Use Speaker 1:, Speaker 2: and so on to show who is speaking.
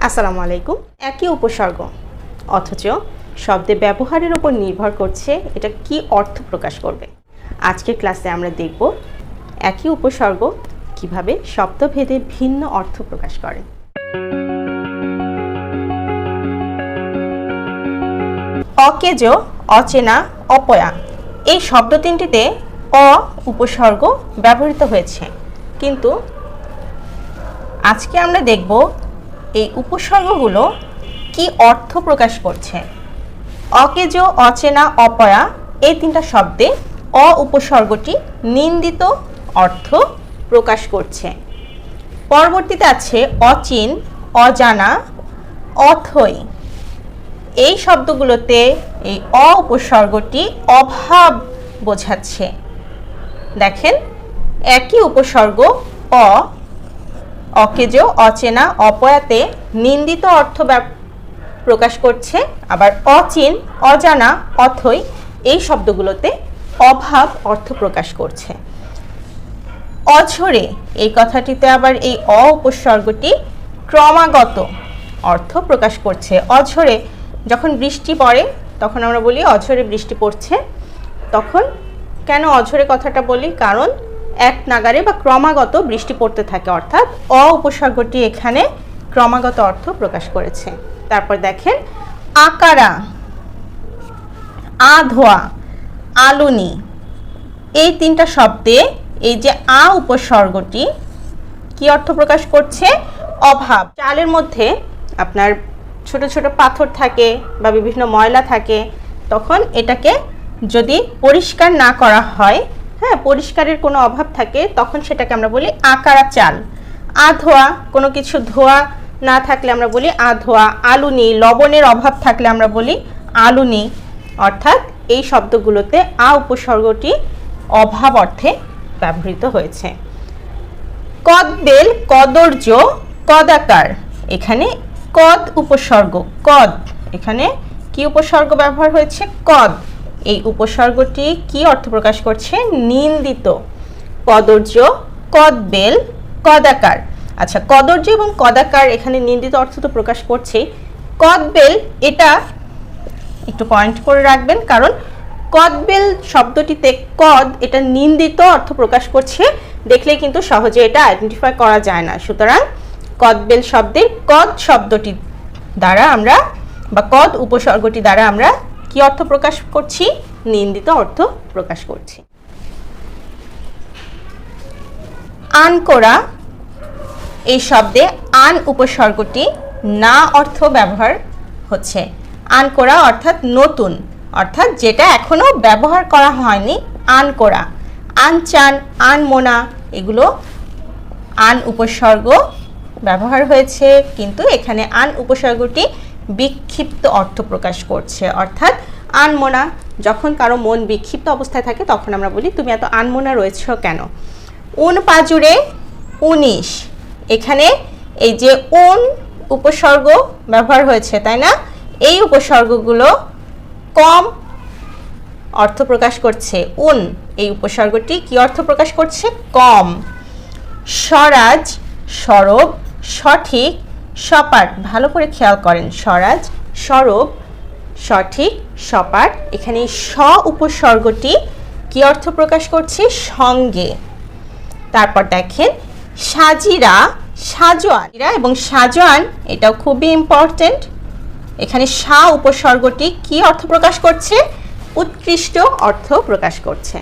Speaker 1: আসসালামু আলাইকুম। একই উপসর্গ অথচ শব্দে ব্যবহারের উপর নির্ভর করছে এটা কি অর্থ প্রকাশ করবে। আজকের ক্লাসে আমরা দেখব একই উপসর্গ কিভাবে শব্দভেদে ভিন্ন অর্থ প্রকাশ করে। অকেজ, অচেনা, অপয়া এই শব্দ তিনটিতে অ উপসর্গ ব্যবহৃত হয়েছে, কিন্তু আজকে আমরা দেখব এই উপসর্গগুলো কি অর্থ প্রকাশ করছে। অকেজ, অচেনা, অপয়া এই তিনটা শব্দে অ উপসর্গটি নিন্দিত অর্থ প্রকাশ করছে। পরবর্তীতে আছে অচিন, অজানা, অথৈ এই শব্দগুলোতে এই অ উপসর্গটি অভাব বোঝাচ্ছে। দেখেন, একই উপসর্গ অ অকেজ, অচেনা, অপয়াতে নিন্দিত অর্থ প্রকাশ করছে, আবার অচিন, অজানা, অথৈ এই শব্দগুলোতে অভাব অর্থ প্রকাশ করছে। অঝরে এই কথাটিতে আবার এই অ উপসর্গটি ক্রমাগত অর্থ প্রকাশ করছে। অঝরে যখন বৃষ্টি পড়ে তখন আমরা বলি অঝরে বৃষ্টি পড়ছে। তখন কেন অঝরে কথাটা বলি? কারণ এক নাগারে বা ক্রমাগত বৃষ্টি পড়তে থাকে, অর্থাৎ অ উপসর্গটি এখানে ক্রমাগত অর্থ প্রকাশ করেছে। তারপর দেখেন আকারা, আধোয়া, আলুনি এই তিনটা শব্দে এই যে আ উপসর্গটি কি অর্থ প্রকাশ করছে? অভাব। চালের মধ্যে আপনার ছোট ছোট পাথর থাকে বা বিভিন্ন ময়লা থাকে, তখন এটাকে যদি পরিষ্কার না করা হয়, পরিষ্কারের কোনো অভাব থাকে, তখন সেটাকে আমরা বলি আকারা চাল। আধোয়া, কোনো কিছু ধোয়া না থাকলে আমরা বলি আধোয়া। আলুনি, লবণের অভাব থাকলে আমরা বলি আলুনি। অর্থাৎ এই শব্দগুলোতে আ উপসর্গটি অভাব অর্থে ব্যবহৃত হয়েছে। কদবেল, কদর্য, কদাকার এখানে কদ উপসর্গ। কদ এখানে কি উপসর্গ ব্যবহার হয়েছে? কদ। এই উপসর্গটি কি অর্থ প্রকাশ করছে? নিন্দিত। কদর্য, কদবেল, কদাকার। আচ্ছা, কদর্য এবং কদাকার এখানে নিন্দিত অর্থ তো প্রকাশ করছেই। কদবেল এটা একটু পয়েন্ট করে রাখবেন, কারণ কদবেল শব্দটিতে কদ এটা নিন্দিত অর্থ প্রকাশ করছে, দেখলে কিন্তু সহজে এটা আইডেন্টিফাই করা যায় না। সুতরাং কদবেল শব্দের কদ শব্দটি দ্বারা আমরা বা কদ উপসর্গটি দ্বারা আমরা কি অর্থ প্রকাশ করছি? নিন্দিত অর্থ প্রকাশ করছি। আনকোরা এই শব্দে আন উপসর্গটি না অর্থ ব্যবহার হচ্ছে। আনকোরা অর্থাৎ নতুন, অর্থাৎ যেটা এখনো ব্যবহার করা হয়নি, আনকোরা। আনচান, আনমোনা এগুলো আন উপসর্গ ব্যবহার হয়েছে, কিন্তু এখানে আন উপসর্গটি বিক্ষিপ্ত অর্থ প্রকাশ করছে। অর্থাৎ আনমোনা, যখন কারো মন বিক্ষিপ্ত অবস্থায় থাকে তখন আমরা বলি তুমি এত আনমোনা রয়েছ কেন। উন পাজুরে, 19 এখানে এই যে উন উপসর্গ ব্যবহার হয়েছে, তাই না? এই উপসর্গগুলো কম অর্থ প্রকাশ করছে। উন এই উপসর্গটি কি অর্থ প্রকাশ করছে? কম। স্বরাজ, সরব, সঠিক, সপাট ভালো করে খেয়াল করেন। স্বরাজ, সরব, সঠিক, সপাট এখানে স উপসর্গটি কি অর্থ প্রকাশ করছে? সঙ্গে। তারপর দেখেন সাজিরা, সাজোয়ান এবং সাজোয়ান এটাও খুবই ইম্পর্টেন্ট। এখানে সা উপসর্গটি কি অর্থ প্রকাশ করছে? উৎকৃষ্ট অর্থ প্রকাশ করছে।